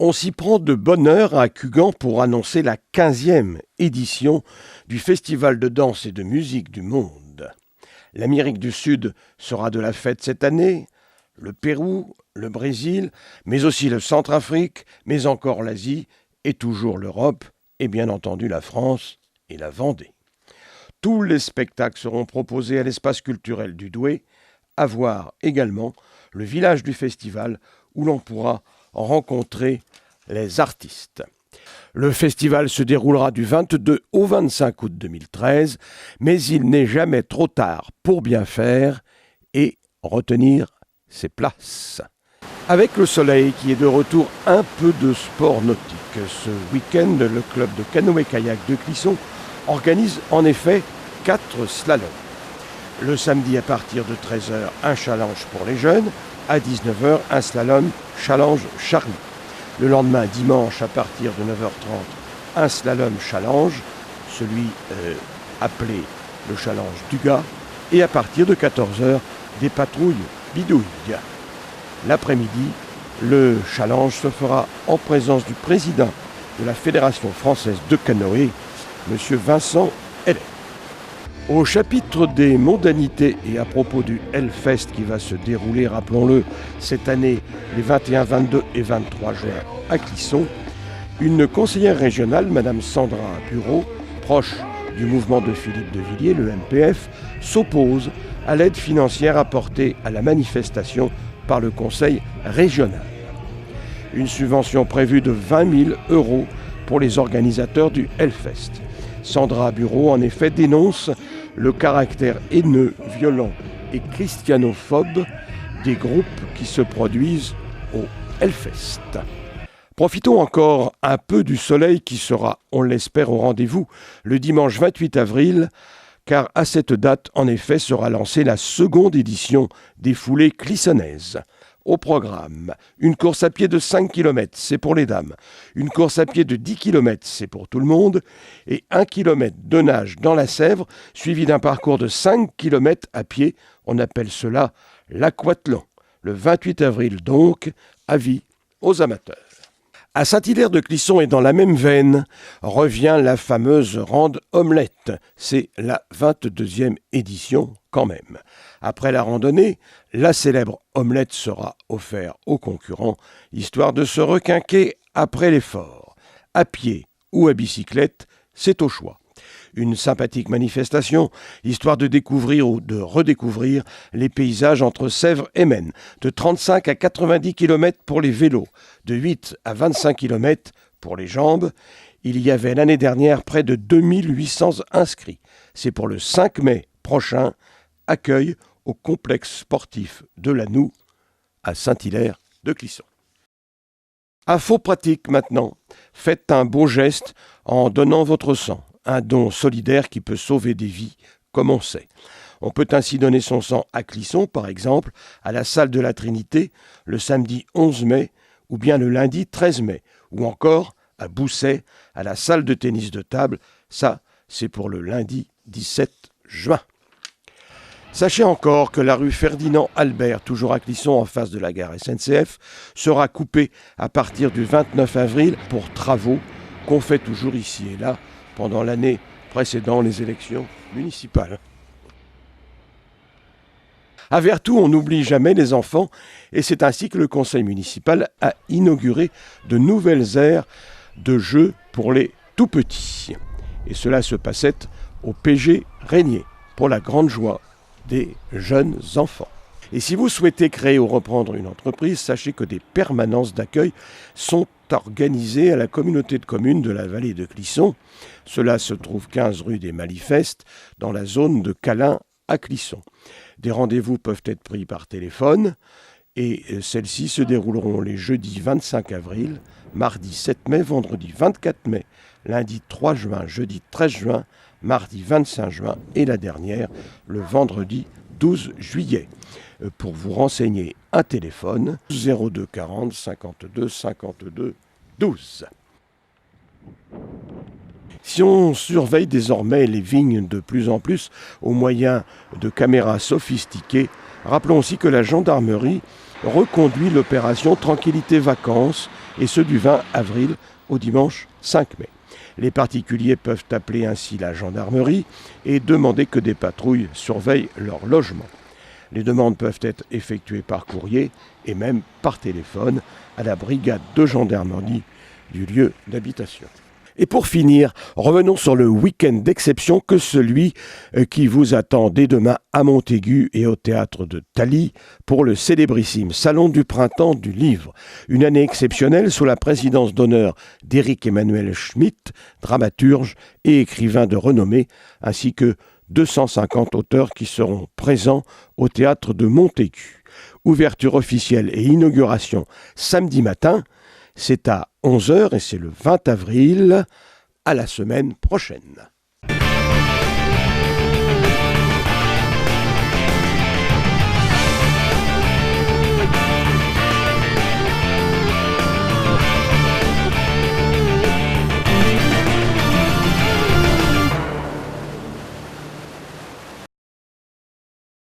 On s'y prend de bonne heure à Cugand pour annoncer la 15e édition du Festival de danse et de musique du monde. L'Amérique du Sud sera de la fête cette année, le Pérou, le Brésil, mais aussi le Centrafrique, mais encore l'Asie et toujours l'Europe et bien entendu la France et la Vendée. Tous les spectacles seront proposés à l'espace culturel du Douai, à voir également le village du festival où l'on pourra rencontrer les artistes. Le festival se déroulera du 22 au 25 août 2013, mais il n'est jamais trop tard pour bien faire et retenir ses places. Avec le soleil qui est de retour, un peu de sport nautique. Ce week-end, le club de canoë-kayak de Clisson organise en effet 4 slaloms. Le samedi à partir de 13h, un challenge pour les jeunes. À 19h, un slalom challenge Charlie. Le lendemain, dimanche, à partir de 9h30, un slalom challenge, celui appelé le challenge du gars. Et à partir de 14h, des patrouilles bidouilles. L'après-midi, le challenge se fera en présence du président de la Fédération française de canoë, M. Vincent Heller. Au chapitre des mondanités et à propos du Hellfest qui va se dérouler, rappelons-le, cette année, les 21, 22 et 23 juin à Clisson, une conseillère régionale, Mme Sandra Bureau, proche du mouvement de Philippe de Villiers, le MPF, s'oppose à l'aide financière apportée à la manifestation par le conseil régional. Une subvention prévue de 20 000 € pour les organisateurs du Hellfest. Sandra Bureau, en effet, dénonce le caractère haineux, violent et christianophobe des groupes qui se produisent au Hellfest. Profitons encore un peu du soleil qui sera, on l'espère, au rendez-vous le dimanche 28 avril, car à cette date, en effet, sera lancée la seconde édition des foulées clissonnaises. Au programme, une course à pied de 5 km, c'est pour les dames. Une course à pied de 10 km, c'est pour tout le monde. Et 1 km de nage dans la Sèvre, suivi d'un parcours de 5 km à pied. On appelle cela l'aquathlon. Le 28 avril donc, avis aux amateurs. À Saint-Hilaire de Clisson et dans la même veine, revient la fameuse rande omelette. C'est la 22e édition quand même. Après la randonnée, la célèbre omelette sera offerte aux concurrents, histoire de se requinquer après l'effort. À pied ou à bicyclette, c'est au choix. Une sympathique manifestation, histoire de découvrir ou de redécouvrir les paysages entre Sèvres et Maine, de 35 à 90 km pour les vélos, de 8 à 25 km pour les jambes. Il y avait l'année dernière près de 2800 inscrits. C'est pour le 5 mai prochain, accueil au complexe sportif de Lanoue, à Saint-Hilaire de Clisson. À faux pratique maintenant, faites un beau geste en donnant votre sang. Un don solidaire qui peut sauver des vies, comme on sait. On peut ainsi donner son sang à Clisson, par exemple, à la salle de la Trinité, le samedi 11 mai, ou bien le lundi 13 mai, ou encore à Bousset, à la salle de tennis de table. Ça, c'est pour le lundi 17 juin. Sachez encore que la rue Ferdinand Albert, toujours à Clisson en face de la gare SNCF, sera coupée à partir du 29 avril pour travaux qu'on fait toujours ici et là, pendant l'année précédant les élections municipales. À Vertou, on n'oublie jamais les enfants et c'est ainsi que le conseil municipal a inauguré de nouvelles aires de jeux pour les tout-petits. Et cela se passait au PG Régnier, pour la grande joie des jeunes enfants. Et si vous souhaitez créer ou reprendre une entreprise, sachez que des permanences d'accueil sont organisées à la communauté de communes de la vallée de Clisson. Cela se trouve 15 rue des Malifestes, dans la zone de Calin à Clisson. Des rendez-vous peuvent être pris par téléphone et celles-ci se dérouleront les jeudis 25 avril, mardi 7 mai, vendredi 24 mai, lundi 3 juin, jeudi 13 juin, mardi 25 juin et la dernière le vendredi 12 juillet. Pour vous renseigner, un téléphone 02 40 52 52 12. Si on surveille désormais les vignes de plus en plus au moyen de caméras sophistiquées, rappelons aussi que la gendarmerie reconduit l'opération Tranquillité Vacances et ceux du 20 avril au dimanche 5 mai. Les particuliers peuvent appeler ainsi la gendarmerie et demander que des patrouilles surveillent leur logement. Les demandes peuvent être effectuées par courrier et même par téléphone à la brigade de gendarmerie du lieu d'habitation. Et pour finir, revenons sur le week-end d'exception que celui qui vous attend dès demain à Montaigu et au théâtre de Thaly pour le célébrissime Salon du printemps du livre. Une année exceptionnelle sous la présidence d'honneur d'Éric Emmanuel Schmitt, dramaturge et écrivain de renommée, ainsi que 250 auteurs qui seront présents au théâtre de Montaigu. Ouverture officielle et inauguration samedi matin. C'est à 11h et c'est le 20 avril. À la semaine prochaine.